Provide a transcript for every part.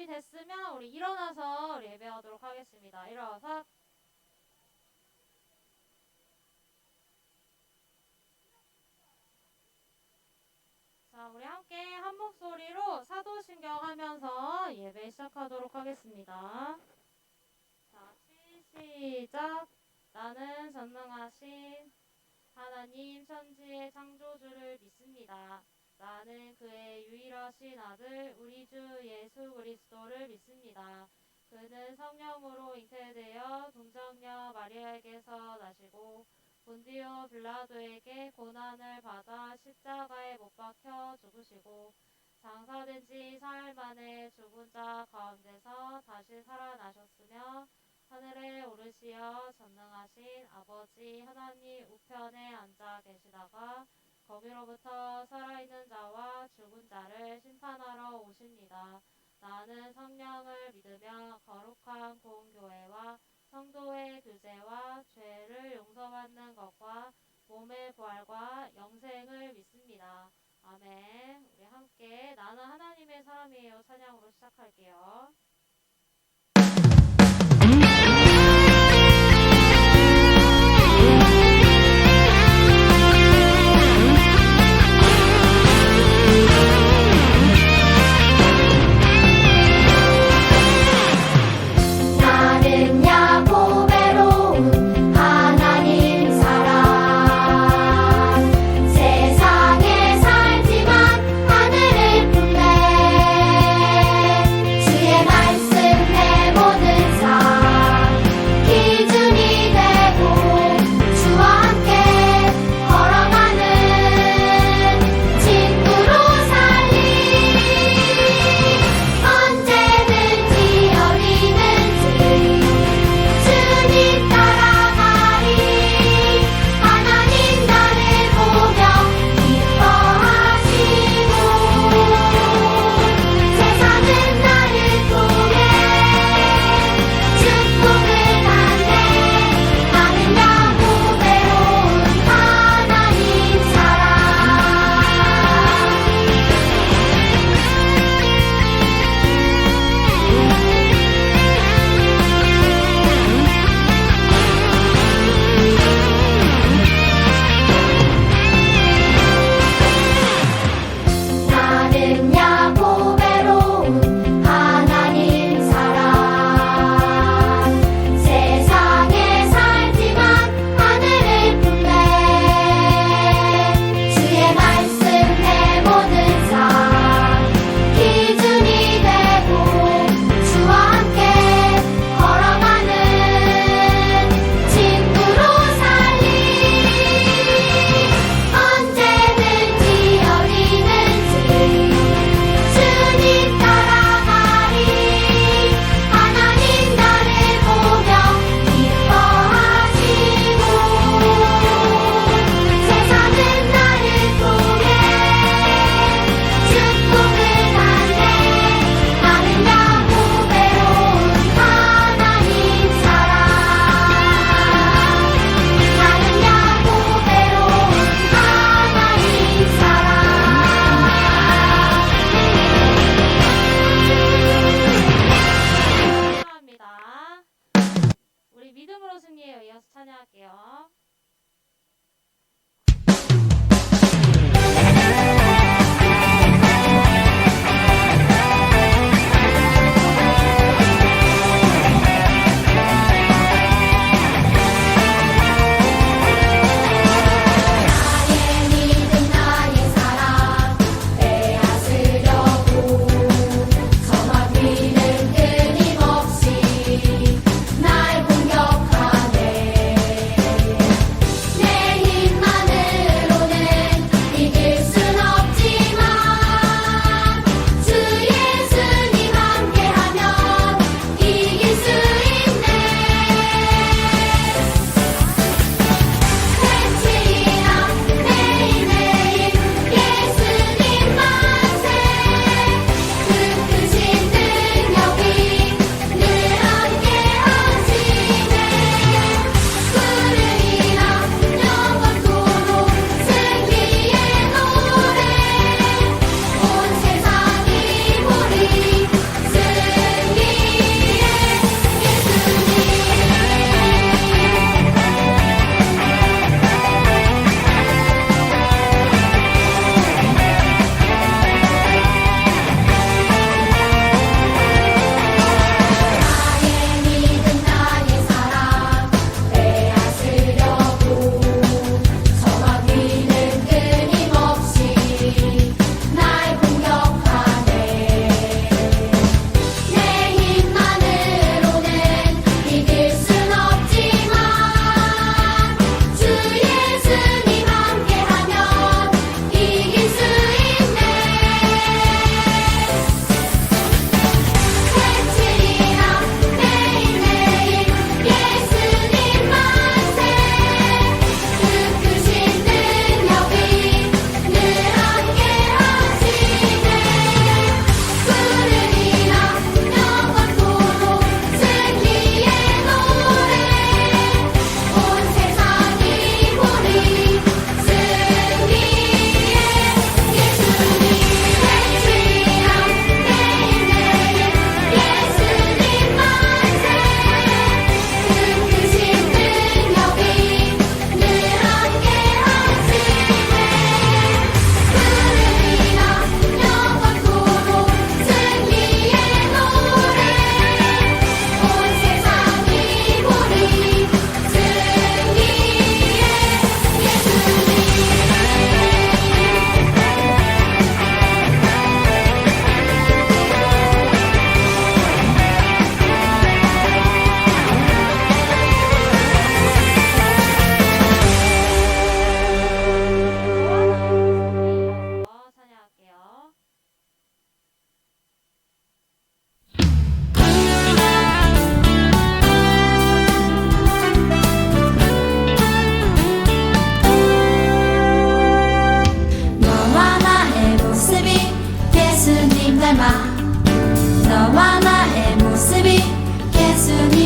준비됐으면 우리 일어나서 예배하도록 하겠습니다. 일어나서 자, 우리 함께 한 목소리로 사도신경 하면서 예배 시작하도록 하겠습니다. 자, 시작. 나는 전능하신 하나님 천지의 창조주를 믿습니다. 나는 그의 유일하신 아들 우리 주 예수 그리스도를 믿습니다. 그는 성령으로 잉태되어 동정녀 마리아에게서 나시고 본디오 빌라도에게 고난을 받아 십자가에 못 박혀 죽으시고 장사된 지 사흘 만에 죽은 자 가운데서 다시 살아나셨으며 하늘에 오르시어 전능하신 아버지 하나님 우편에 앉아 계시다가 거기로부터 살아있는 자와 죽은 자를 심판하러 오십니다. 나는 성령을 믿으며 거룩한 공교회와 성도의 교제와 죄를 용서받는 것과 몸의 부활과 영생을 믿습니다. 아멘. 우리 함께 나는 하나님의 사람이에요 찬양으로 시작할게요.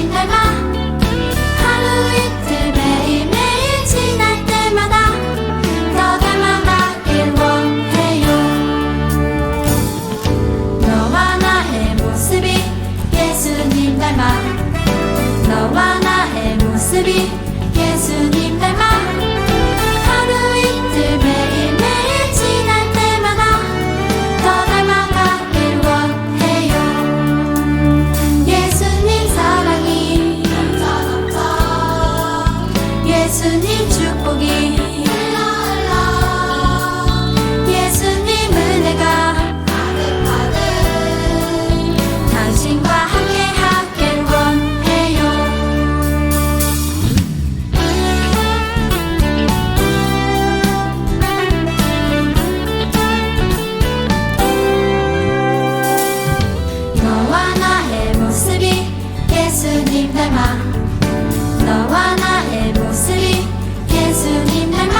예수님 닮아 하루 이틀 매일매일 지날 때마다 더 닮아가길 원해요. 너와 나의 모습이 예수님 닮아 너와 나의 모습이 예수님 닮아 하루 이틀 매일매일 지날 때마다 더 닮아가길 원해요. 예수님 사랑이 넘쳐 예수님 축복이 흘러 예수님 은혜가 가득가득 당신과 함께 하길 원해요. 너와 나의 모습이 예수님 닮아 너와 나의 모습이 예수님 닮아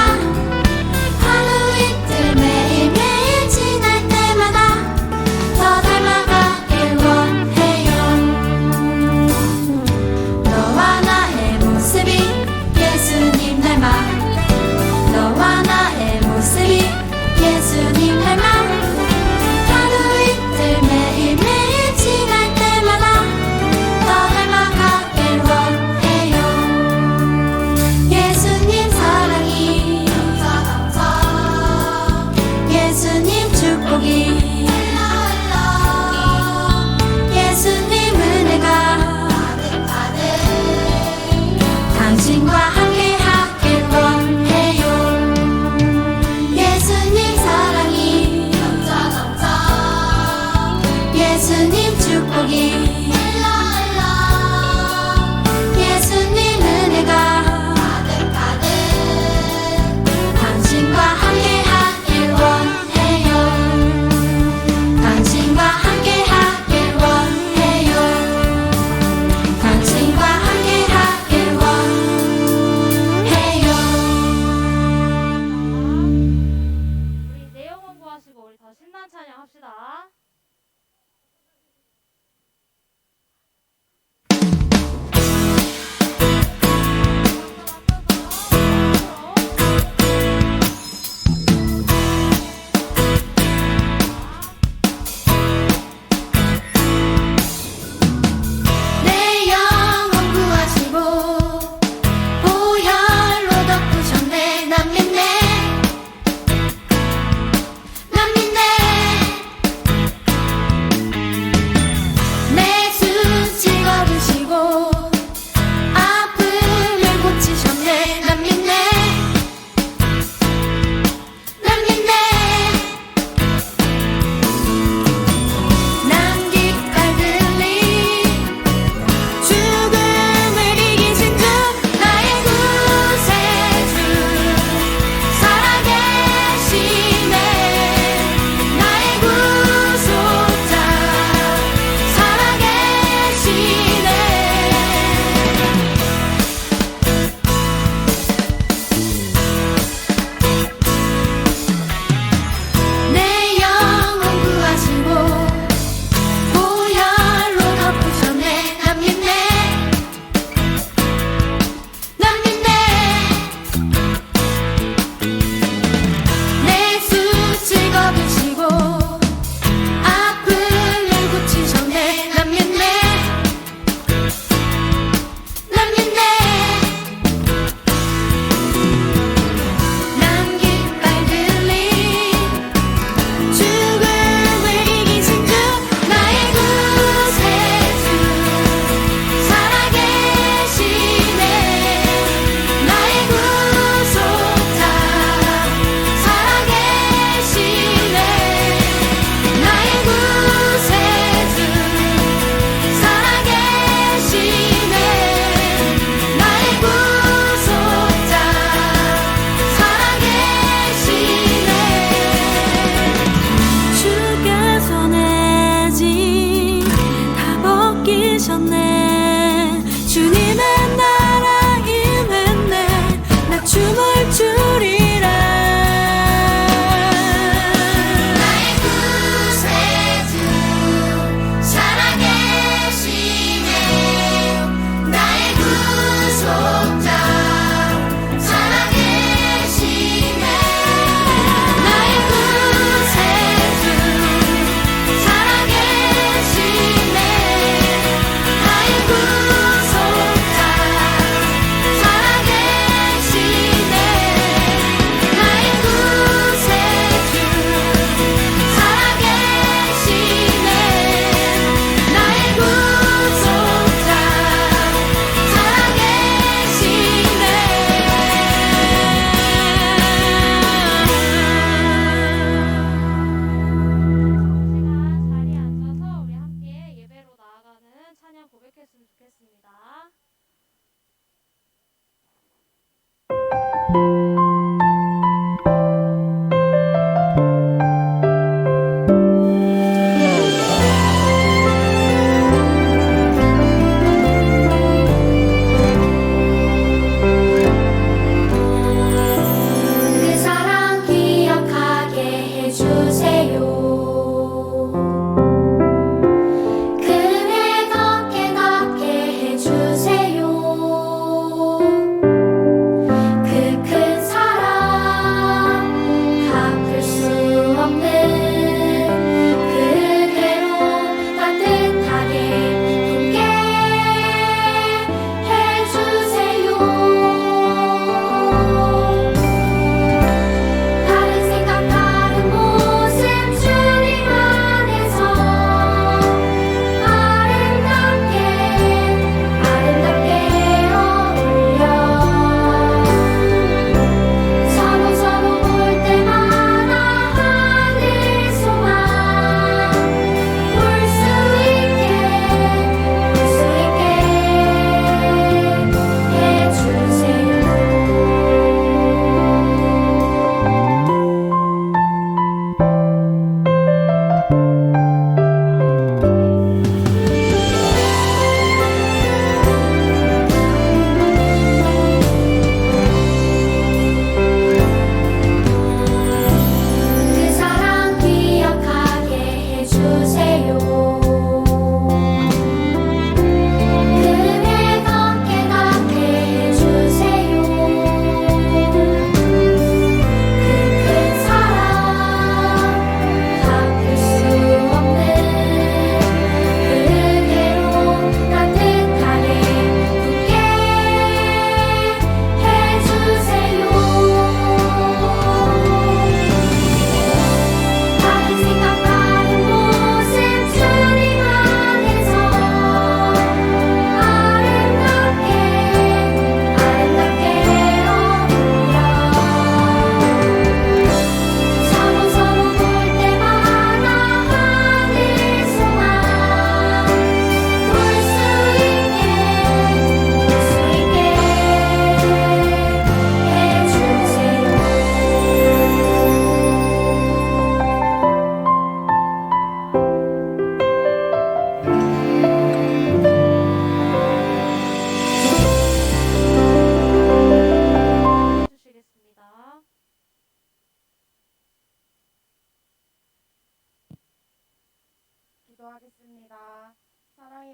하루 이틀 매일매일 지날 때마다 더 닮아가길 원해요. 너와 나의 모습이 예수님 닮아 너와 나의 모습이 예수님 닮아 하루 이틀 매일매일 지날 때마다 더 닮아가길 원해요. 예수님 사랑이 넘쳐 예수님 축복이 흘러 예수님 은혜가 가득가득 당신과 함께 하길 원해요. 예수님 사랑이 넘쳐 예수님 축복이 흘러 예수님 은혜가 가득가득 당신과 함께 하길 원해요. 당신과 함께 하길 원해요. 당신과 함께 하길 원해요. 우리 내용 공부하시고 우리 더 신난 찬양 합시다.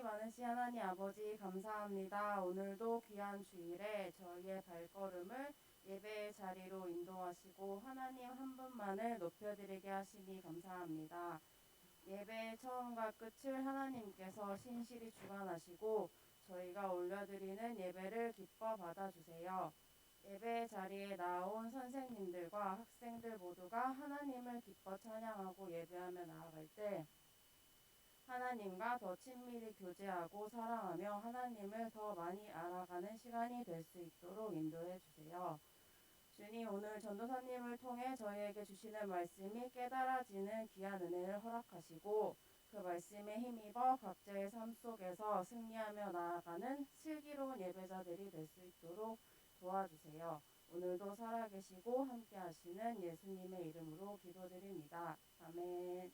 많으신 하나님 아버지 감사합니다. 오늘도 귀한 주일에 저희의 발걸음을 예배의 자리로 인도하시고 하나님 한 분만을 높여드리게 하시니 감사합니다. 예배의 처음과 끝을 하나님께서 신실히 주관하시고 저희가 올려드리는 예배를 기뻐 받아주세요. 예배 자리에 나온 선생님들과 학생들 모두가 하나님을 기뻐 찬양하고 예배하며 나아갈 때 하나님과 더 친밀히 교제하고 사랑하며 하나님을 더 많이 알아가는 시간이 될 수 있도록 인도해 주세요. 주님, 오늘 전도사님을 통해 저희에게 주시는 말씀이 깨달아지는 귀한 은혜를 허락하시고 그 말씀에 힘입어 각자의 삶 속에서 승리하며 나아가는 슬기로운 예배자들이 될 수 있도록 도와주세요. 오늘도 살아계시고 함께 하시는 예수님의 이름으로 기도드립니다. 아멘.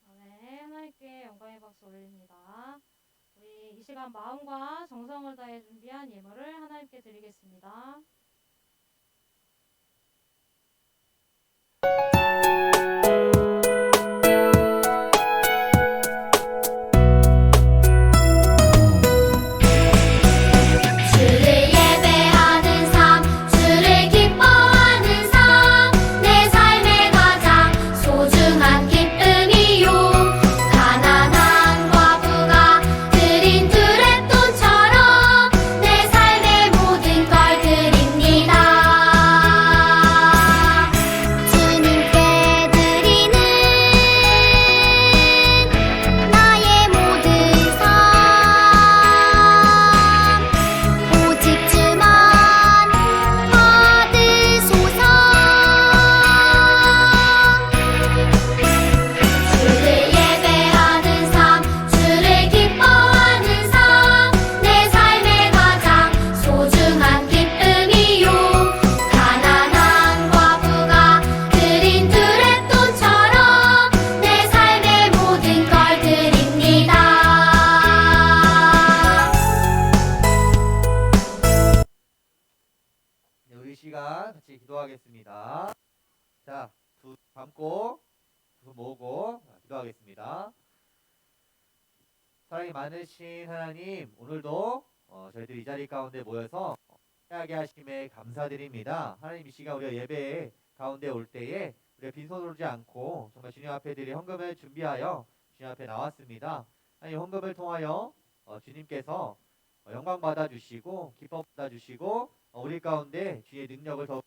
네, 하나님께 영광의 박수 올립니다. 우리 이 시간 마음과 정성을 다해 준비한 예물을 하나님께 드리겠습니다. 주를 예배하는 삶, 주를 기뻐하는 삶, 내 삶의 가장 소중한 기쁨이요. 가난한 과부가 드린 두 랩돈처럼 내 삶의 모든 걸 드립니다. 주님께 드리는 나의 모든 삶, 오직 주만 받으소서. 주를 예배하는 삶, 주를 기뻐하는 삶, 내 삶의 가장 소중한 기쁨이요. 가난한 과부가 드린 두 랩돈처럼 내 삶의 모든 걸 드립니다. 네, 우리 시간 같이 기도하겠습니다. 자, 두 손 감고 두 손 모으고 기도하겠습니다. 사랑이 많으신 하나님, 오늘도 저희들이 이 자리 가운데 모여서 하게 하심에 감사드립니다. 하나님 이 시간 우리가 예배 가운데 올 때에 우리가 빈손으로 오지 않고 정말 주님 앞에 드릴 헌금을 준비하여 주님 앞에 나왔습니다. 하나님 헌금을 통하여 주님께서 영광 받아주시고 기뻐 받아주시고 우리 가운데 주의 능력을 더욱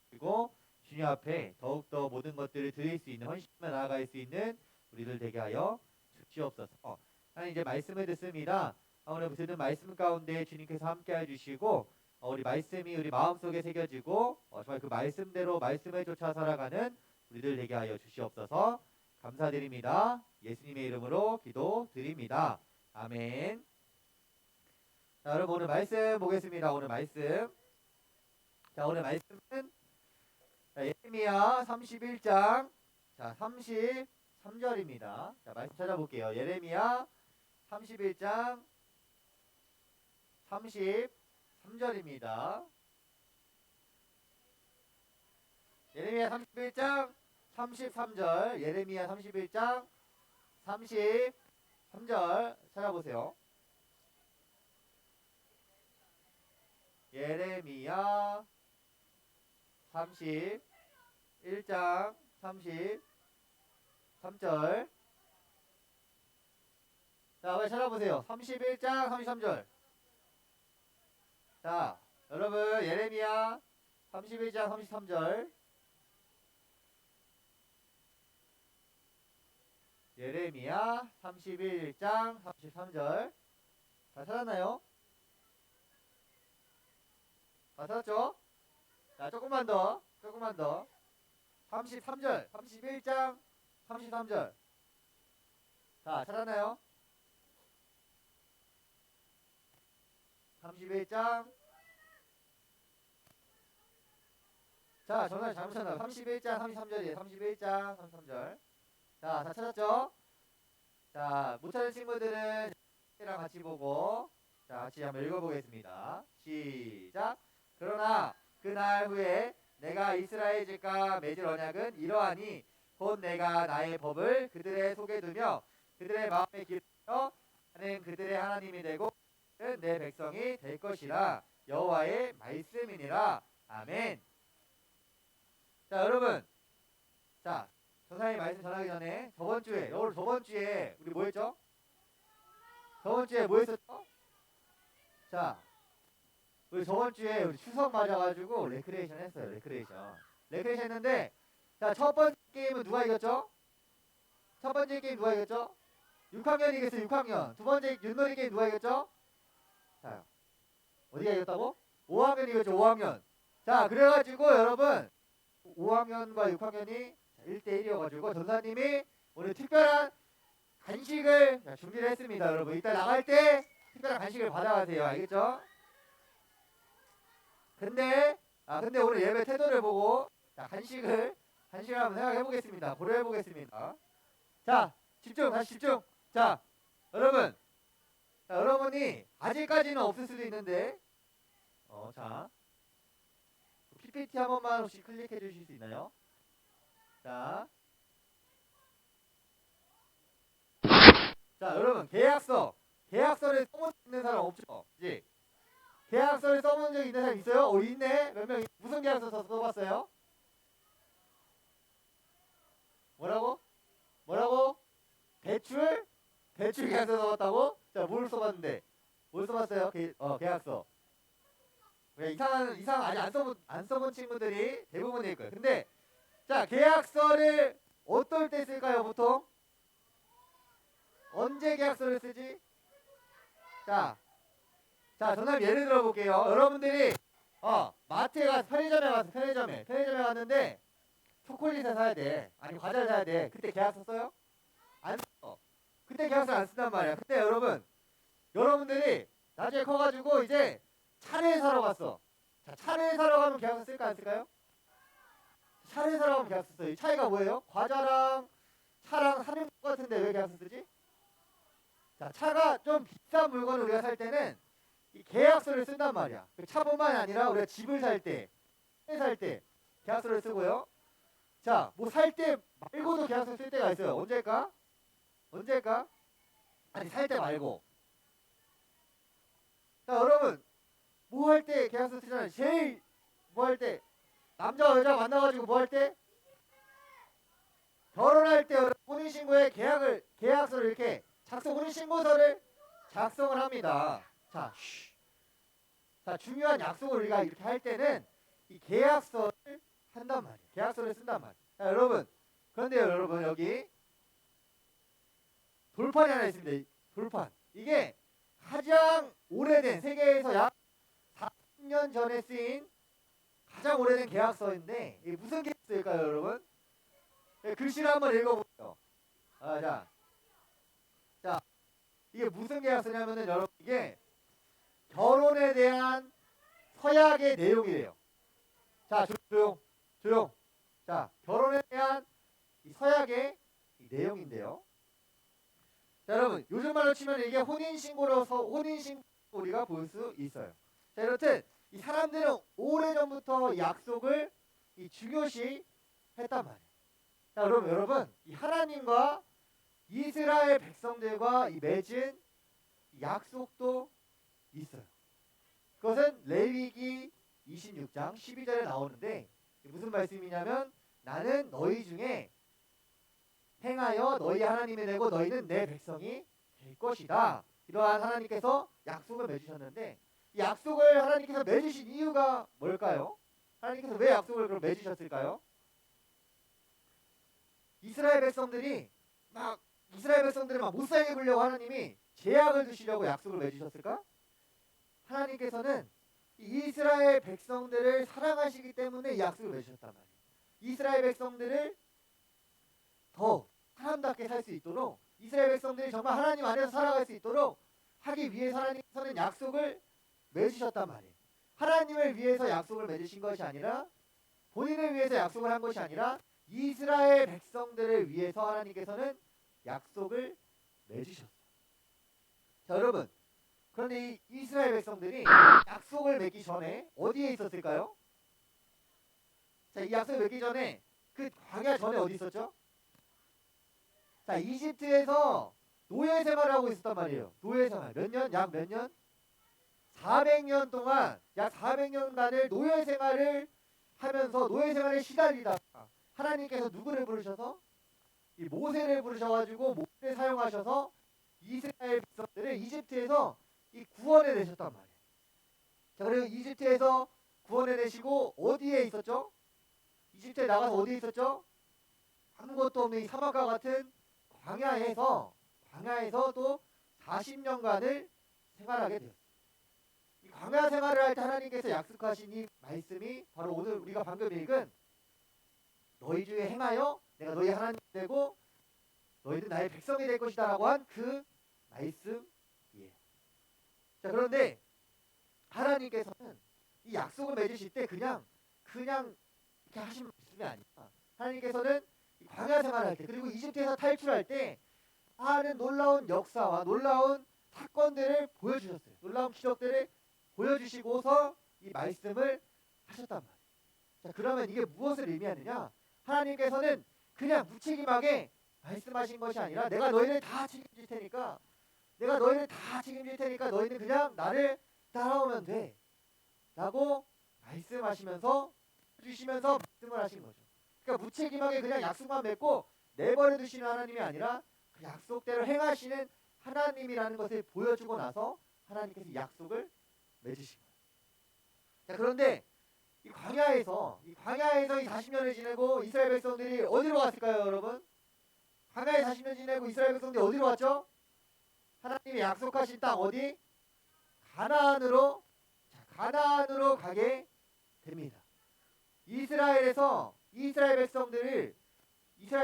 주시고 주님 앞에 더욱더 모든 것들을 드릴 수 있는 헌신만 나아갈 수 있는 우리들 되게 하여 주시옵소서. 하나님 이제 말씀을 듣습니다. 오늘 듣는 말씀 가운데 주님께서 함께 해주시고 우리 말씀이 우리 마음속에 새겨지고 정말 그 말씀대로 말씀을 쫓아 살아가는 우리들 되게 하여 주시옵소서. 감사드립니다. 예수님의 이름으로 기도드립니다. 아멘. 자, 여러분 오늘 말씀 보겠습니다. 오늘 말씀. 자, 오늘 말씀은 예레미야 31장 33절입니다. 자, 말씀 찾아볼게요. 예레미야 31장 33절입니다. 예레미야 31장 33절. 예레미야 31장 33절 찾아보세요. 예레미야 31장 33절. 자, 왜 찾아보세요. 31장 33절. 자, 여러분 예레미야 31장 33절. 예레미야 31장 33절. 다 찾았나요? 다 찾았죠? 자, 조금만 더. 33절. 31장 33절. 자, 찾았나요? 31장. 자, 전화를 잘못 쳤나요? 31장 33절이에요. 31장 33절. 자, 다 찾았죠? 자, 못 찾은 친구들은 랑 같이 보고 자, 같이 한번 읽어보겠습니다. 시작. 그러나 그날 후에 내가 이스라엘 집과 맺을 언약은 이러하니 곧 내가 나의 법을 그들의 속에 두며 그들의 마음에 기르며 하는 그들의 하나님이 되고 내 백성이 될 것이라. 여호와의 말씀이니라. 아멘. 자, 여러분, 자, 전사님 말씀 전하기 전에 저번 주에 우리 뭐 했죠? 저번 주에 뭐 했었죠? 자, 우리 저번 주에 우리 추석 맞아가지고 레크레이션 했어요. 레크레이션 했는데, 자, 첫 번째 게임은 누가 이겼죠? 첫 번째 게임 누가 이겼죠? 6학년이 이겼어요. 6학년. 두 번째 윷놀이 게임 누가 이겼죠? 자, 어디가 이겼다고? 5학년이 이겼죠. 5학년. 자, 그래가지고 여러분 5학년과 6학년이 1대1이어가지고 전사님이 오늘 특별한 간식을 준비를 했습니다. 여러분 이따 나갈 때 특별한 간식을 받아가세요. 알겠죠? 근데 오늘 예배 태도를 보고 간식을 한번 생각해 보겠습니다. 고려해 보겠습니다. 자, 다시 집중. 자, 여러분이 아직까지는 없을 수도 있는데, 자, PPT 한 번만 혹시 클릭해 주실 수 있나요? 자, 여러분 계약서를 써본 적 있는 사람 없죠? 그치? 계약서를 써본 적 있는 사람 있어요? 있네. 몇 명? 무슨 계약서 써봤어요? 뭐라고? 대출 계약서 써봤다고? 자, 뭘 써봤는데? 뭘 써봤어요? 계약서. 이상 아직 안 써본 친구들이 대부분일 거예요. 근데 자, 계약서를 어떨 때 쓸까요, 보통? 언제 계약서를 쓰지? 자, 저는 예를 들어 볼게요. 여러분들이 마트에 가서 편의점에 갔는데 초콜릿을 사야 돼. 아니 과자를 사야 돼. 그때 계약서 써요? 안 써. 그때 계약서 안 쓴단 말이야. 근데 여러분들이 나중에 커가지고 이제 차를 사러 갔어. 자, 차를 사러 가면 계약서 쓸까 안 쓸까요? 차를 사러 가면 계약서 써요. 이 차이가 뭐예요? 과자랑 차랑 사는 것 같은데 왜 계약서 쓰지? 자, 차가 좀 비싼 물건을 우리가 살 때는 이 계약서를 쓴단 말이야. 차뿐만 아니라 우리가 집을 살 때 계약서를 쓰고요. 자, 뭐 살 때 말고도 계약서 쓸 때가 있어요. 언제일까? 아니, 살 때 말고. 자, 여러분, 뭐 할 때 계약서 쓰잖아요. 제일 뭐 할 때 남자와 여자 만나가지고 뭐 할 때 결혼할 때 혼인신고에 계약서를 이렇게 혼인신고서를 작성을 합니다. 자, 자 중요한 약속을 우리가 이렇게 할 때는 이 계약서를 한단 말이에요. 계약서를 쓴단 말이에요. 자, 여러분 그런데요, 여러분 여기 돌판이 하나 있습니다. 이 돌판. 이게 가장 오래된 세계에서 약 40년 전에 쓰인 가장 오래된 계약서인데 이게 무슨 계약서일까요, 여러분? 네, 글씨를 한번 읽어보세요. 자, 이게 무슨 계약서냐면은 여러분 이게 결혼에 대한 서약의 내용이래요. 자, 조용. 자, 결혼에 대한 이 서약의 이 내용인데요. 자, 여러분 요즘 말로 치면 이게 혼인신고로서 혼인신고 우리가 볼 수 있어요. 자, 이렇듯 이 사람들은 오래전부터 약속을 이 중요시 했단 말이에요. 자, 그럼 여러분 이 하나님과 이스라엘 백성들과 이 맺은 약속도 있어요. 그것은 레위기 26장 12절에 나오는데 무슨 말씀이냐면 나는 너희 중에 행하여 너희 하나님이 되고 너희는 내 백성이 될 것이다. 이러한 하나님께서 약속을 맺으셨는데 이 약속을 하나님께서 맺으신 이유가 뭘까요? 하나님께서 왜 약속을 그럼 맺으셨을까요? 이스라엘 백성들을 막 못 살게 굴려고 하나님이 제약을 두시려고 약속을 맺으셨을까? 하나님께서는 이스라엘 백성들을 사랑하시기 때문에 이 약속을 맺으셨단 말이에요. 이스라엘 백성들을 더 사람답게 살 수 있도록 이스라엘 백성들이 정말 하나님 안에서 살아갈 수 있도록 하기 위해서 하나님께서는 약속을 맺으셨단 말이에요. 하나님을 위해서 약속을 맺으신 것이 아니라 본인을 위해서 약속을 한 것이 아니라 이스라엘 백성들을 위해서 하나님께서는 약속을 맺으셨어요. 자, 여러분 그런데 이 이스라엘 백성들이 약속을 맺기 전에 어디에 있었을까요? 자, 이 약속을 맺기 전에 그 광야 전에 어디 있었죠? 자, 이집트에서 노예 생활을 하고 있었단 말이에요. 노예 생활. 몇 년? 약 몇 년? 400년 동안 약 400년간을 노예 생활을 하면서 노예 생활에 시달리다가 하나님께서 누구를 부르셔서 이 모세를 부르셔가지고 모세를 사용하셔서 이스라엘 백성들을 이집트에서 이 구원해 내셨단 말이에요. 자, 그리고 이집트에서 구원해 내시고 어디에 있었죠? 이집트에 나가서 어디에 있었죠? 아무것도 없는 이 사막과 같은 광야에서 또 40년간을 생활하게 되었어요. 이 광야 생활을 할 때 하나님께서 약속하신 이 말씀이 바로 오늘 우리가 방금 읽은 너희 중에 행하여 내가 너희 하나님이 되고 너희는 나의 백성이 될 것이다 라고 한 그 말씀이에요. 자, 그런데 하나님께서는 이 약속을 맺으실 때 그냥 이렇게 하신 말씀이 아니라 하나님께서는 이 광야 생활할 때 그리고 이집트에서 탈출할 때 하는 놀라운 역사와 놀라운 사건들을 보여주셨어요. 놀라운 기적들을 보여주시고서 이 말씀을 하셨단 말이에요. 자, 그러면 이게 무엇을 의미하느냐? 하나님께서는 그냥 무책임하게 말씀하신 것이 아니라 내가 너희를 다 책임질 테니까 너희는 그냥 나를 따라오면 돼 라고 말씀하시면서 주시면서 말씀을 하신 거죠. 그러니까 무책임하게 그냥 약속만 맺고 내버려 두시는 하나님이 아니라 그 약속대로 행하시는 하나님이라는 것을 보여주고 나서 하나님께서 약속을 맺으신 거예요. 자, 그런데 이 광야에서 이 40년을 지내고 이스라엘 백성들이 어디로 갔을까요, 여러분? 광야에 40년 지내고 이스라엘 백성들이 어디로 갔죠? 하나님이 약속하신 땅 어디? 가나안으로 가게 됩니다. 이스라엘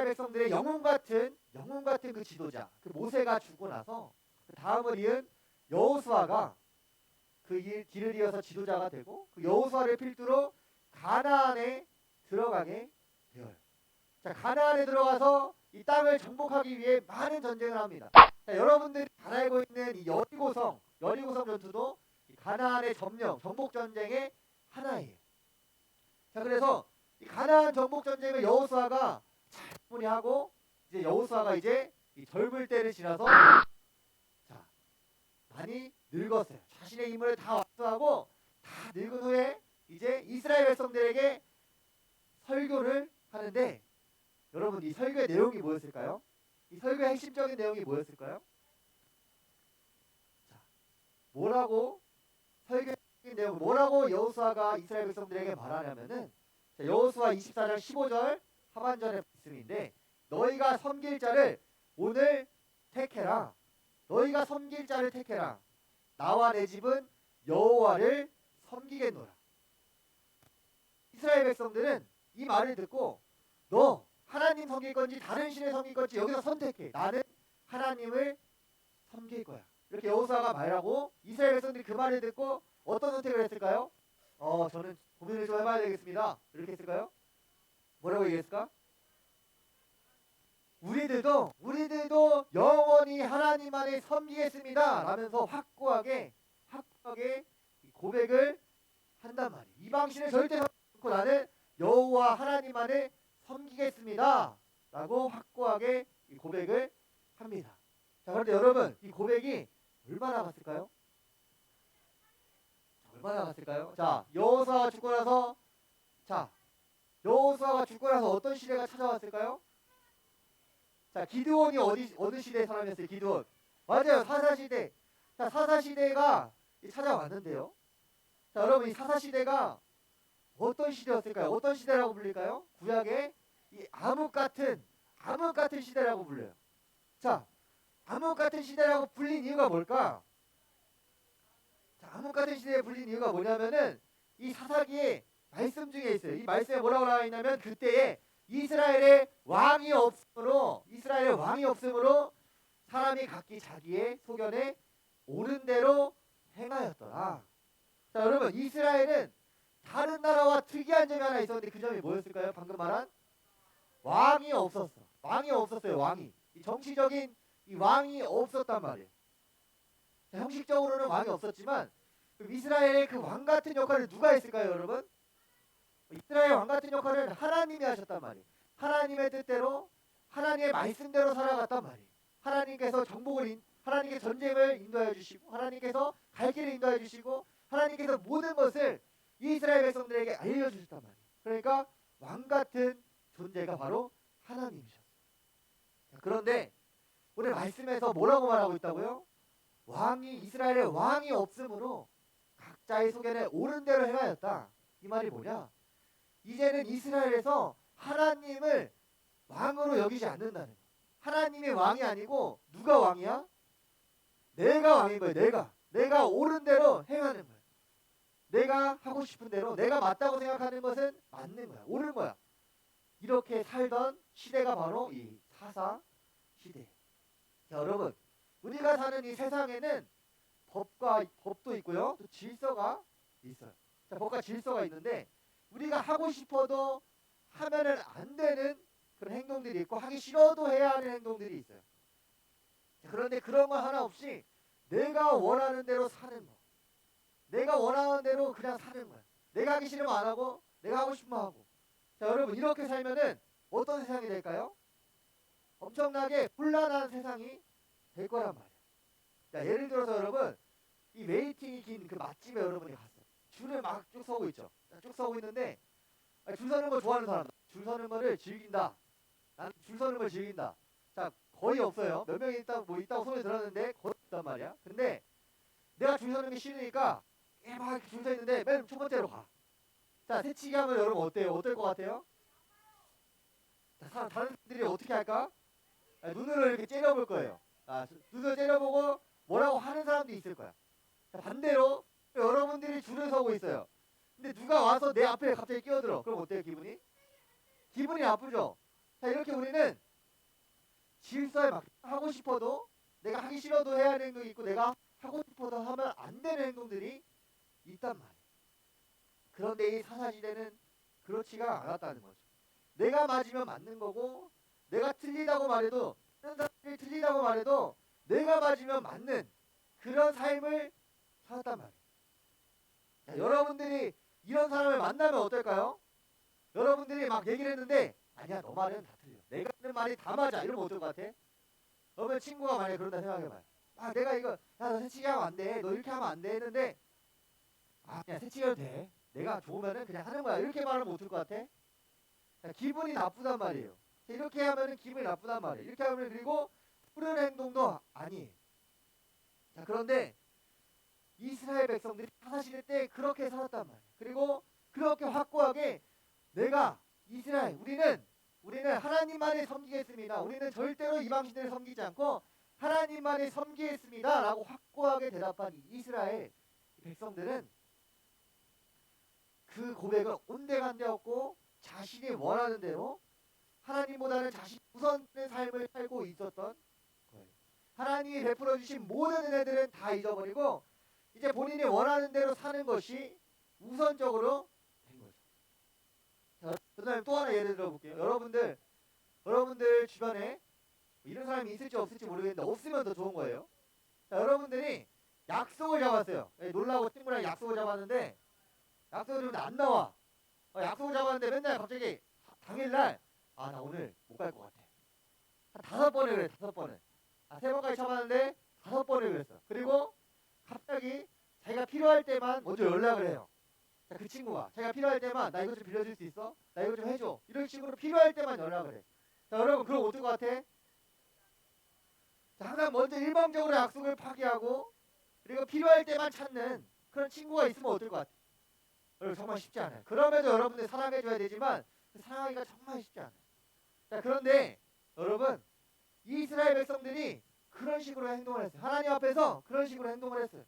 백성들의 영웅 같은 그 지도자, 그 모세가 죽고 나서 그 다음을 이은 여호수아가 그 길을 이어서 지도자가 되고 그 여호수아를 필두로 가나안에 들어가게 되어요. 자, 가나안에 들어가서 이 땅을 정복하기 위해 많은 전쟁을 합니다. 자, 여러분들이 잘 알고 있는 이 여리고성 전투도 이 가나안의 정복 전쟁의 하나예요. 자, 그래서 이 가나안 정복 전쟁을 여호수아가 잘 마무리하고 이제 여호수아가 이제 이 젊을 때를 지나서 자, 많이 늙었어요. 자신의 힘을 다 완수하고 다 늙은 후에 이제 이스라엘 백성들에게 설교를 하는데 여러분 이 설교의 내용이 뭐였을까요? 이 설교의 핵심적인 내용이 뭐였을까요? 자, 뭐라고 설교의 내용 뭐라고 여호수아가 이스라엘 백성들에게 말하냐면은 자, 여호수아 24장 15절 하반절의 말씀인데 너희가 섬길 자를 오늘 택해라. 너희가 섬길 자를 택해라. 나와 내 집은 여호와를 섬기겠노라. 이스라엘 백성들은 이 말을 듣고 너 하나님 섬길 건지 다른 신을 섬길 건지 여기서 선택해. 나는 하나님을 섬길 거야. 이렇게 여호수아가 말하고 이스라엘 백성들이 그 말을 듣고 어떤 선택을 했을까요? 저는 고민을 좀 해봐야 되겠습니다. 이렇게 했을까요? 뭐라고 얘기했을까? 우리들도 영원히 하나님만을 섬기겠습니다. 라면서 확고하게 고백을 한단 말이에요. 이방신을 절대 섬기지 않고 나는 여호와 하나님만을 섬기겠습니다. 라고 확고하게 이 고백을 합니다. 자, 그런데 여러분 이 고백이 얼마나 갔을까요? 자, 여호수아가 죽고 나서 어떤 시대가 찾아왔을까요? 자, 기드온이 어느 시대의 사람이었어요? 기드온. 맞아요. 사사시대. 자, 사사시대가 찾아왔는데요. 자, 여러분 이 사사시대가 어떤 시대였을까요? 어떤 시대라고 불릴까요? 구약의 이 암흑 같은 시대라고 불려요. 자, 암흑 같은 시대라고 불린 이유가 뭘까? 자, 암흑 같은 시대에 불린 이유가 뭐냐면은 이 사사기의 말씀 중에 있어요. 이 말씀에 뭐라고 나와 있냐면 그때에 이스라엘의 왕이 없으므로 사람이 각기 자기의 소견에 옳은 대로 행하였더라. 자, 여러분 이스라엘은 다른 나라와 특이한 점이 하나 있었는데 그 점이 뭐였을까요? 방금 말한 왕이 없었어요. 왕이. 이 정치적인 이 왕이 없었단 말이에요. 자, 형식적으로는 왕이 없었지만 이스라엘의 그 왕 같은 역할을 누가 했을까요, 여러분? 이스라엘 왕 같은 역할을 하나님이 하셨단 말이에요. 하나님의 뜻대로 하나님의 말씀대로 살아갔단 말이에요. 하나님께서 전쟁을 인도해 주시고 하나님께서 갈 길을 인도해 주시고 하나님께서 모든 것을 이스라엘 백성들에게 알려주셨단 말이에요. 그러니까 왕 같은 존재가 바로 하나님이셨어요. 그런데 오늘 말씀에서 뭐라고 말하고 있다고요? 이스라엘의 왕이 없으므로 각자의 소견에 옳은 대로 행하였다. 이 말이 뭐냐? 이제는 이스라엘에서 하나님을 왕으로 여기지 않는다는 거예요. 하나님이 왕이 아니고 누가 왕이야? 내가 왕인 거예요. 내가 옳은 대로 행하는 거예요. 내가 하고 싶은 대로 내가 맞다고 생각하는 것은 맞는 거야. 옳은 거야. 이렇게 살던 시대가 바로 이 사사 시대. 자, 여러분 우리가 사는 이 세상에는 법도 있고요. 또 질서가 있어요. 자, 법과 질서가 있는데 우리가 하고 싶어도 하면은 안 되는 그런 행동들이 있고 하기 싫어도 해야 하는 행동들이 있어요. 자, 그런데 그런 거 하나 없이 내가 원하는 대로 사는 거. 내가 원하는 대로 그냥 사는 거야. 내가 하기 싫으면 안 하고 내가 하고 싶으면 하고. 자, 여러분 이렇게 살면은 어떤 세상이 될까요? 엄청나게 혼란한 세상이 될 거란 말이야. 자, 예를 들어서 여러분 이 웨이팅이 긴 그 맛집에 여러분이 갔어요. 줄을 막 쭉 서고 있죠. 쭉 서고 있는데 줄 서는 거 좋아하는 사람, 줄 서는 거를 즐긴다. 나는 줄 서는 걸 즐긴다. 자, 거의 없어요. 몇 명이 있다고 소리 들었는데 거의 없단 말이야. 근데 내가 줄 서는 게 싫으니까 막 줄 서 있는데 맨 첫 번째로 가. 자, 새치기 하면 여러분 어때요? 어떨 것 같아요? 자, 다른 사람들이 어떻게 할까? 눈으로 이렇게 째려볼 거예요. 눈으로 째려보고 뭐라고 하는 사람도 있을 거야. 자, 반대로 여러분들이 줄을 서고 있어요. 근데 누가 와서 내 앞에 갑자기 끼어들어. 그럼 어때요, 기분이? 기분이 나쁘죠? 자, 이렇게 우리는 질서에 막 하고 싶어도 내가 하기 싫어도 해야 하는 행동이 있고 내가 하고 싶어도 하면 안 되는 행동들이 있단 말이에요. 그런데 이 사사시대는 그렇지가 않았다는 거죠. 내가 맞으면 맞는 거고 내가 틀리다고 말해도 다른 사람들이 틀리다고 말해도 내가 맞으면 맞는 그런 삶을 살았단 말이에요. 자, 여러분들이 이런 사람을 만나면 어떨까요? 여러분들이 막 얘기를 했는데 아니야 너 말은 다 틀려. 내가 하는 말이 다 맞아. 이러면 어떨 것 같아? 그러면 친구가 만약에 그런다 생각해봐요. 내가 이거 야너 새치기 하면 안 돼. 너 이렇게 하면 안 돼 했는데 아, 그냥 새치기해도 돼. 내가 좋으면은 그냥 하는 거야. 이렇게 말하면 못할 것 같아? 자, 기분이 나쁘단 말이에요. 자, 이렇게 하면은 기분이 나쁘단 말이에요. 이렇게 하면 그리고 푸른 행동도 아니에요. 자, 그런데 이스라엘 백성들이 사사시대 때 그렇게 살았단 말이에요. 그리고 그렇게 확고하게 내가 이스라엘 우리는 하나님만을 섬기겠습니다. 우리는 절대로 이방신들을 섬기지 않고 하나님만을 섬기겠습니다. 라고 확고하게 대답한 이 이스라엘 백성들은 그 고백을 온데간데없고 자신이 원하는 대로 하나님보다는 자신 우선의 삶을 살고 있었던 거예요. 하나님이 베풀어 주신 모든 은혜들은 다 잊어버리고 이제 본인이 원하는 대로 사는 것이 우선적으로 된 거죠. 자, 그다음에 또 하나 예를 들어 볼게요. 여러분들 주변에 이런 사람이 있을지 없을지 모르겠는데 없으면 더 좋은 거예요. 자, 여러분들이 약속을 잡았어요. 놀라고 친구랑 약속을 잡았는데 약속을 잡는데 안 나와. 약속을 잡았는데 맨날 갑자기 당일날 아, 나 오늘 못 갈 것 같아. 한 5번을 그래, 5번을. 3번까지 잡았는데 5번을 그랬어. 그리고 갑자기 자기가 필요할 때만 먼저 연락을 해요. 자, 그 친구가 자기가 필요할 때만 나 이거 좀 빌려줄 수 있어? 나 이거 좀 해줘. 이런 식으로 필요할 때만 연락을 해. 자, 여러분 그럼 어떨 것 같아? 자, 항상 먼저 일방적으로 약속을 파기하고 그리고 필요할 때만 찾는 그런 친구가 있으면 어떨 것 같아? 여러분 정말 쉽지 않아요. 그럼에도 여러분들 사랑해줘야 되지만 사랑하기가 정말 쉽지 않아요. 자, 그런데 여러분 이스라엘 백성들이 그런 식으로 행동을 했어요. 하나님 앞에서 그런 식으로 행동을 했어요.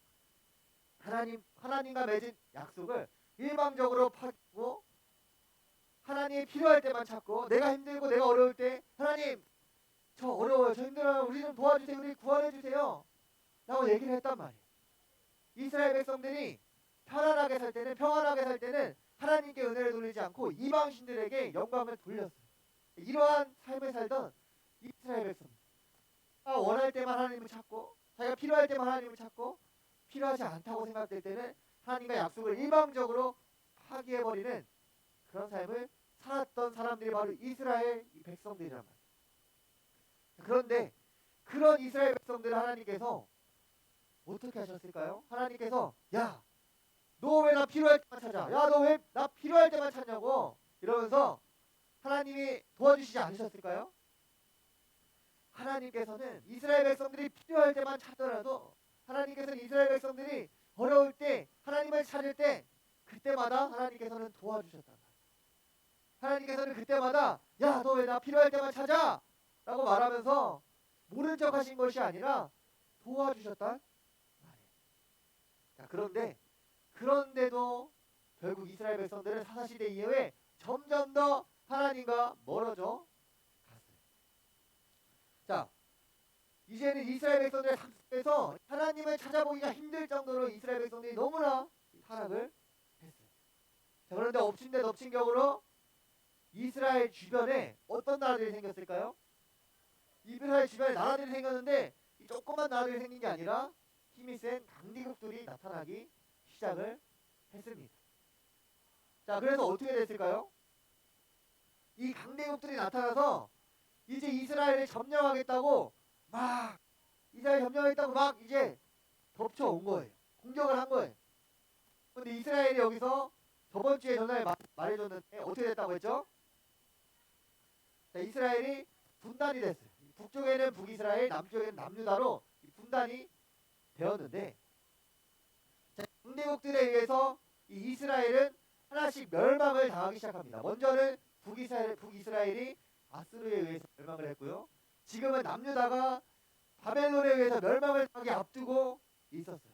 하나님과 맺은 약속을 일방적으로 파기고 하나님이 필요할 때만 찾고 내가 힘들고 내가 어려울 때 하나님 저 어려워요. 저 힘들어요. 우리 좀 도와주세요. 우리 구원해 주세요. 라고 얘기를 했단 말이에요. 이스라엘 백성들이 평안하게 살 때는 하나님께 은혜를 돌리지 않고 이방신들에게 영광을 돌렸어요. 이러한 삶을 살던 이스라엘 백성들. 자기가 원할 때만 하나님을 찾고 자기가 필요할 때만 하나님을 찾고 필요하지 않다고 생각될 때는 하나님과 약속을 일방적으로 파기해버리는 그런 삶을 살았던 사람들이 바로 이스라엘 백성들이란 말이에요. 그런데 그런 이스라엘 백성들을 하나님께서 어떻게 하셨을까요? 하나님께서 야, 너 왜 나 필요할 때만 찾아? 야, 너 왜 나 필요할 때만 찾냐고 이러면서 하나님이 도와주시지 않으셨을까요? 하나님께서는 이스라엘 백성들이 필요할 때만 찾더라도 하나님께서는 이스라엘 백성들이 어려울 때 하나님을 찾을 때 그때마다 하나님께서는 도와주셨단 말이에요. 하나님께서는 그때마다 야, 너 왜 나 필요할 때만 찾아? 라고 말하면서 모른 척 하신 것이 아니라 도와주셨단 말이에요. 자, 그런데도 결국 이스라엘 백성들은 사사시대 이후에 점점 더 하나님과 멀어져 갔어요. 자, 이제는 이스라엘 백성들의 삶 속에서 하나님을 찾아보기가 힘들 정도로 이스라엘 백성들이 너무나 타락을 했어요. 자, 그런데 엎친 데 덮친 격으로 이스라엘 주변에 어떤 나라들이 생겼을까요? 이스라엘 주변에 나라들이 생겼는데 이 조그만 나라들이 생긴 게 아니라 힘이 센 강대국들이 나타나기 시작을 했습니다. 자, 그래서 어떻게 됐을까요? 이 강대국들이 나타나서 이제 이스라엘을 점령하겠다고 막 이제 덮쳐온 거예요. 공격을 한 거예요. 근데 이스라엘이 여기서 저번 주에 전에 말해줬는데 어떻게 됐다고 했죠? 자, 이스라엘이 분단이 됐어요. 북쪽에는 북이스라엘, 남쪽에는 남유다로 분단이 되었는데 자, 강대국들에 의해서 이 이스라엘은 하나씩 멸망을 당하기 시작합니다. 먼저는 북이스라엘이 아수르에 의해서 멸망을 했고요. 지금은 남유다가 바벨론에 의해서 멸망을 당하기 앞두고 있었어요.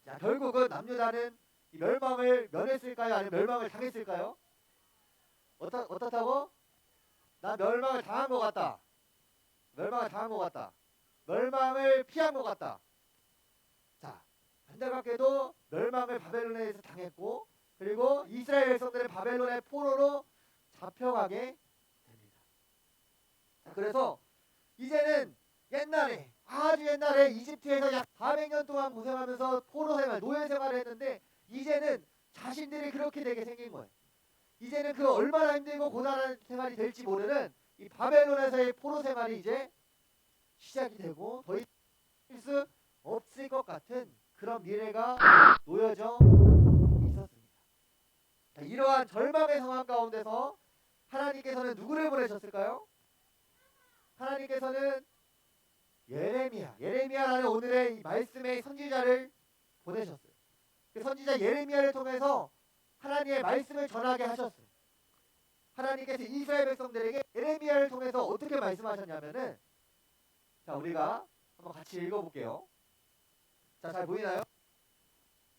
자, 결국은 남유다는 이 멸망을 면했을까요? 아니면 멸망을 당했을까요? 어떻다고? 나 멸망을 당한 것 같다. 멸망을 피한 것 같다. 자, 안타깝게도 멸망을 바벨론에 의해서 당했고 그리고 이스라엘 백성들은 바벨론의 포로로 잡혀가게 됩니다. 자, 그래서 이제는 아주 옛날에 이집트에서 약 400년 동안 고생하면서 포로생활, 노예생활을 했는데 이제는 자신들이 그렇게 되게 생긴 거예요. 이제는 그 얼마나 힘들고 고단한 생활이 될지 모르는 이 바벨론에서의 포로생활이 이제 시작이 되고 더 이상 할 수 없을 것 같은 그런 미래가 놓여져 있었습니다. 자, 이러한 절망의 상황 가운데서 하나님께서는 누구를 보내셨을까요? 하나님께서는 예레미야라는 오늘의 이 말씀의 선지자를 보내셨어요. 그 선지자 예레미야를 통해서 하나님의 말씀을 전하게 하셨어요. 하나님께서 이스라엘 백성들에게 예레미야를 통해서 어떻게 말씀하셨냐면은, 자, 우리가 한번 같이 읽어볼게요. 자, 잘 보이나요?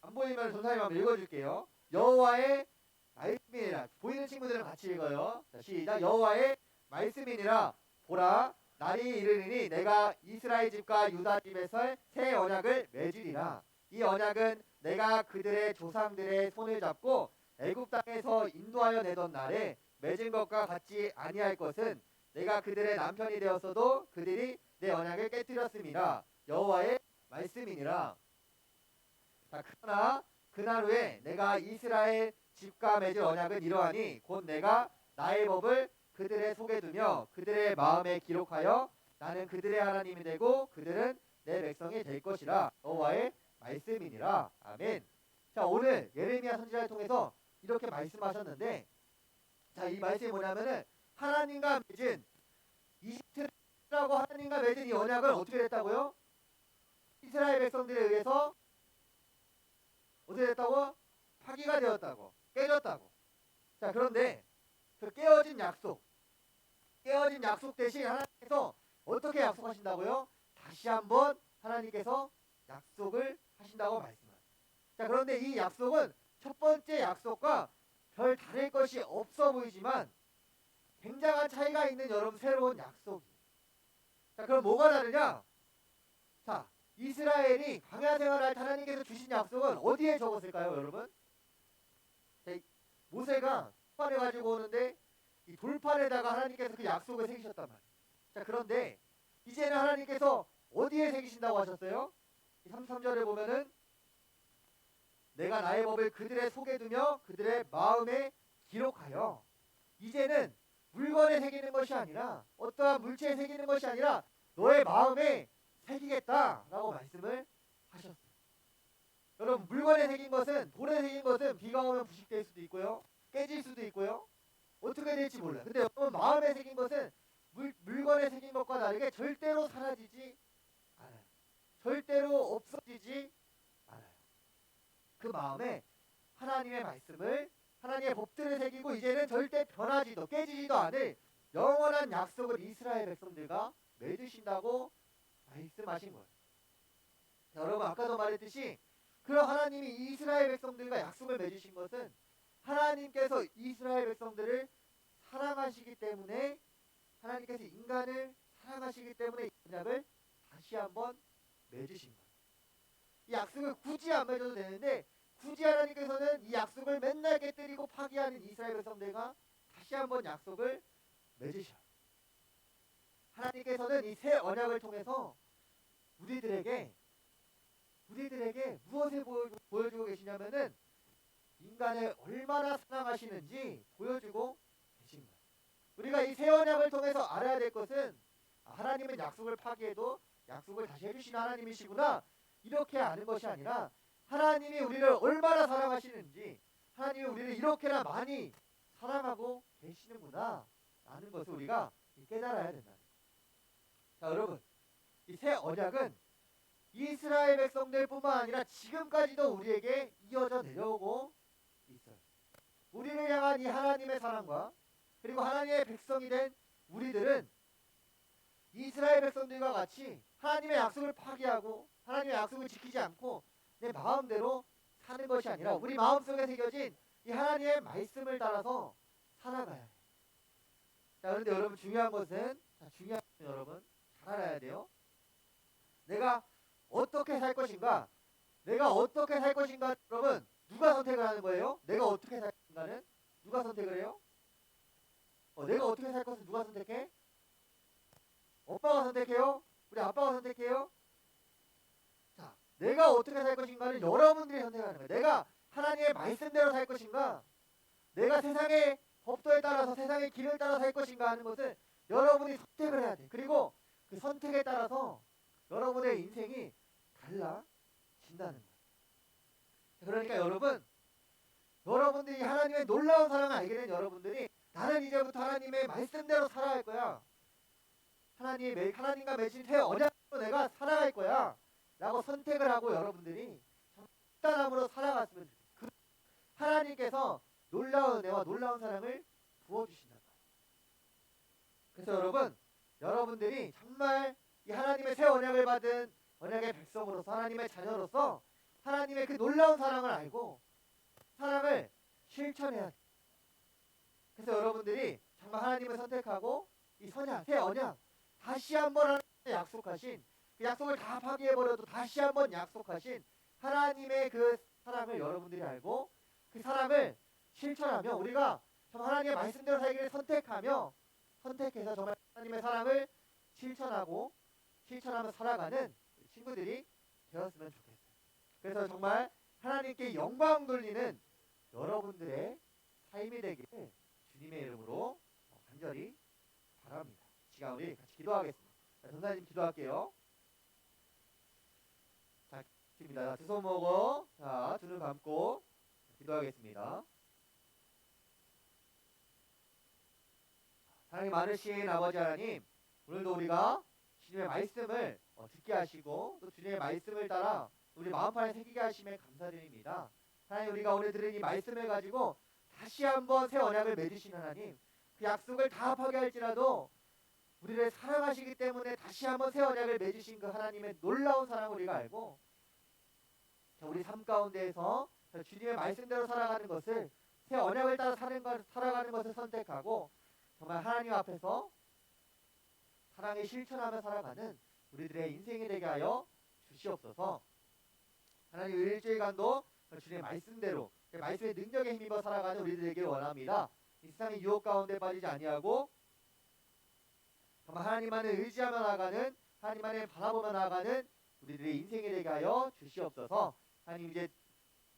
안 보이면 전사님 한번 읽어줄게요. 여호와의 말씀이니라. 보이는 친구들은 같이 읽어요. 자, 시작. 여호와의 말씀이니라. 보라, 날이 이르리니 내가 이스라엘 집과 유다 집에 설 새 언약을 맺으리라. 이 언약은 내가 그들의 조상들의 손을 잡고 애굽 땅에서 인도하여 내던 날에 맺은 것과 같지 아니할 것은 내가 그들의 남편이 되었어도 그들이 내 언약을 깨뜨렸음이라. 여호와의 말씀이니라. 자, 그러나 그날 후에 내가 이스라엘 집과 맺은 언약은 이러하니 곧 내가 나의 법을 그들의 속에 두며 그들의 마음에 기록하여 나는 그들의 하나님이 되고 그들은 내 백성이 될 것이라. 여호와의 말씀이니라. 아멘. 자, 오늘 예레미야 선지자를 통해서 이렇게 말씀하셨는데, 자, 이 말씀이 뭐냐면은 하나님과 맺은 이집트라고 하나님과 맺은 이 언약을 어떻게 됐다고요? 이스라엘 백성들에 의해서 어떻게 됐다고? 파기가 되었다고, 깨졌다고. 자, 그런데 그 깨어진 약속 대신 하나님께서 어떻게 약속하신다고요? 다시 한번 하나님께서 약속을 하신다고 말씀합니다. 자, 그런데 이 약속은 첫 번째 약속과 별 다를 것이 없어 보이지만 굉장한 차이가 있는 여러분 새로운 약속이에요. 자, 그럼 뭐가 다르냐? 자, 이스라엘이 광야 생활할 때 하나님께서 주신 약속은 어디에 적었을까요, 여러분? 자, 모세가 돌판을 가지고 오는데 이 돌판에다가 하나님께서 그 약속을 새기셨단 말이에요. 자, 그런데 이제는 하나님께서 어디에 새기신다고 하셨어요? 33절에 보면은 내가 나의 법을 그들의 속에 두며 그들의 마음에 기록하여. 이제는 물건에 새기는 것이 아니라 어떠한 물체에 새기는 것이 아니라 너의 마음에 새기겠다라고 말씀을 하셨어요. 여러분, 물건에 새긴 것은, 돌에 새긴 것은 비가 오면 부식될 수도 있고요, 깨질 수도 있고요, 어떻게 될지 몰라요. 근데 여러분, 마음에 새긴 것은 물건에 새긴 것과 다르게 절대로 사라지지 않아요. 절대로 없어지지 않아요. 그 마음에 하나님의 말씀을, 하나님의 법들을 새기고 이제는 절대 변하지도 깨지지도 않을 영원한 약속을 이스라엘 백성들과 맺으신다고 말씀하신 거예요. 여러분, 아까도 말했듯이 그런 하나님이 이스라엘 백성들과 약속을 맺으신 것은 하나님께서 이스라엘 백성들을 사랑하시기 때문에, 하나님께서 인간을 사랑하시기 때문에 이 언약을 다시 한번 맺으신 거예요. 이 약속을 굳이 안 맺어도 되는데 굳이 하나님께서는 이 약속을 맨날 깨뜨리고 파기하는 이스라엘 백성들과 다시 한번 약속을 맺으셔요. 하나님께서는 이 새 언약을 통해서 우리들에게 무엇을 보여주고 계시냐면은 인간을 얼마나 사랑하시는지 보여주고 계신 거예요. 우리가 이 새 언약을 통해서 알아야 될 것은 하나님은 약속을 파기해도 약속을 다시 해주시는 하나님이시구나, 이렇게 아는 것이 아니라 하나님이 우리를 얼마나 사랑하시는지, 하나님이 우리를 이렇게나 많이 사랑하고 계시는구나 라는 것을 우리가 깨달아야 된다. 자, 여러분, 이 새 언약은 이스라엘 백성들뿐만 아니라 지금까지도 우리에게 이어져 내려오고 있어요. 우리를 향한 이 하나님의 사랑과 그리고 하나님의 백성이 된 우리들은 이스라엘 백성들과 같이 하나님의 약속을 파기하고 하나님의 약속을 지키지 않고 내 마음대로 사는 것이 아니라 우리 마음속에 새겨진 이 하나님의 말씀을 따라서 살아가야 해요. 자, 그런데 여러분, 중요한 것은 여러분 잘 알아야 돼요. 내가 어떻게 살 것인가? 여러분, 누가 선택을 하는 거예요? 내가 어떻게 살 것인가는 누가 선택을 해요? 내가 어떻게 살 것은 누가 선택해? 엄마가 선택해요? 우리 아빠가 선택해요? 자, 내가 어떻게 살 것인가는 여러분들이 선택하는 거예요. 내가 하나님의 말씀대로 살 것인가? 내가 세상의 법도에 따라서, 세상의 길을 따라 살 것인가 하는 것은 여러분이 선택을 해야 돼. 그리고 그 선택에 따라서 여러분의 인생이 달라진다는 거예요. 그러니까 여러분들이 하나님의 놀라운 사랑을 알게 된 여러분들이 나는 이제부터 하나님의 말씀대로 살아갈 거야. 하나님과 맺은 새 언약으로 내가 살아갈 거야. 라고 선택을 하고 여러분들이 단함으로 살아갔으면 좋겠어요. 하나님께서 놀라운 은혜와 놀라운 사랑을 부어주신다. 그래서 여러분들이 정말 이 하나님의 새 언약을 받은 언약의 백성으로서 하나님의 자녀로서 하나님의 그 놀라운 사랑을 알고 사랑을 실천해야 돼요. 그래서 여러분들이 정말 하나님을 선택하고 이 선약, 새 언약 다시 한번 하나님의 약속하신 그 약속을 다 파기해버려도 다시 한번 약속하신 하나님의 그 사랑을 여러분들이 알고 그 사랑을 실천하며 우리가 정말 하나님의 말씀대로 살기를 선택해서 정말 하나님의 사랑을 실천하며 살아가는 친구들이 되었으면 좋겠어요. 그래서 정말 하나님께 영광 돌리는 여러분들의 삶이 되기를 주님의 이름으로 간절히 바랍니다. 시간 우리 같이 기도하겠습니다. 전사님 기도할게요. 자, 기도입니다. 두 손 모으고 두 눈 감고 기도하겠습니다. 사랑이 많으신 아버지 하나님, 오늘도 우리가 주님의 말씀을 듣게 하시고 또 주님의 말씀을 따라 우리 마음판에 새기게 하심에 감사드립니다. 하나님, 우리가 오늘 들은 이 말씀을 가지고 다시 한번 새 언약을 맺으신 하나님, 그 약속을 다 파괴할지라도 우리를 사랑하시기 때문에 다시 한번 새 언약을 맺으신 그 하나님의 놀라운 사랑을 우리가 알고 우리 삶 가운데에서 주님의 말씀대로 살아가는 것을, 새 언약을 따라 살아가는 것을 선택하고 정말 하나님 앞에서 사랑을 실천하며 살아가는 우리들의 인생이 되게 하여 주시옵소서. 하나님, 일주일간도 주님의 말씀대로 그 말씀의 능력에 힘입어 살아가는 우리들에게 원합니다. 이 세상의 유혹 가운데 빠지지 아니하고 정말 하나님만을 의지하며 나아가는, 하나님만을 바라보며 나아가는 우리들의 인생이 되게 하여 주시옵소서. 하나님, 이제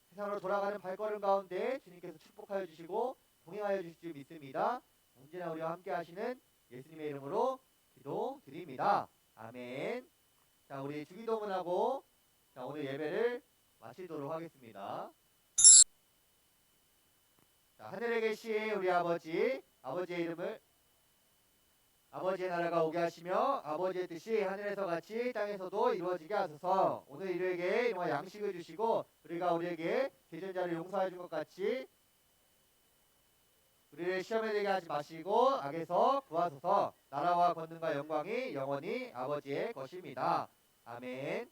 세상으로 돌아가는 발걸음 가운데 주님께서 축복하여 주시고 동행하여 주실 줄 믿습니다. 언제나 우리와 함께 하시는 예수님의 이름으로 기도드립니다. 아멘. 자, 우리 주기도문하고 오늘 예배를 마치도록 하겠습니다. 자, 하늘에 계신 우리 아버지의 이름을, 아버지의 나라가 오게 하시며 아버지의 뜻이 하늘에서 같이 땅에서도 이루어지게 하소서. 오늘 우리에게 이와 양식을 주시고 우리가 우리에게 죄전자를 용서해 준 것 같이 우리를 시험에 들게 하지 마시고 악에서 구하소서. 나라와 권능과 영광이 영원히 아버지의 것입니다. 아멘.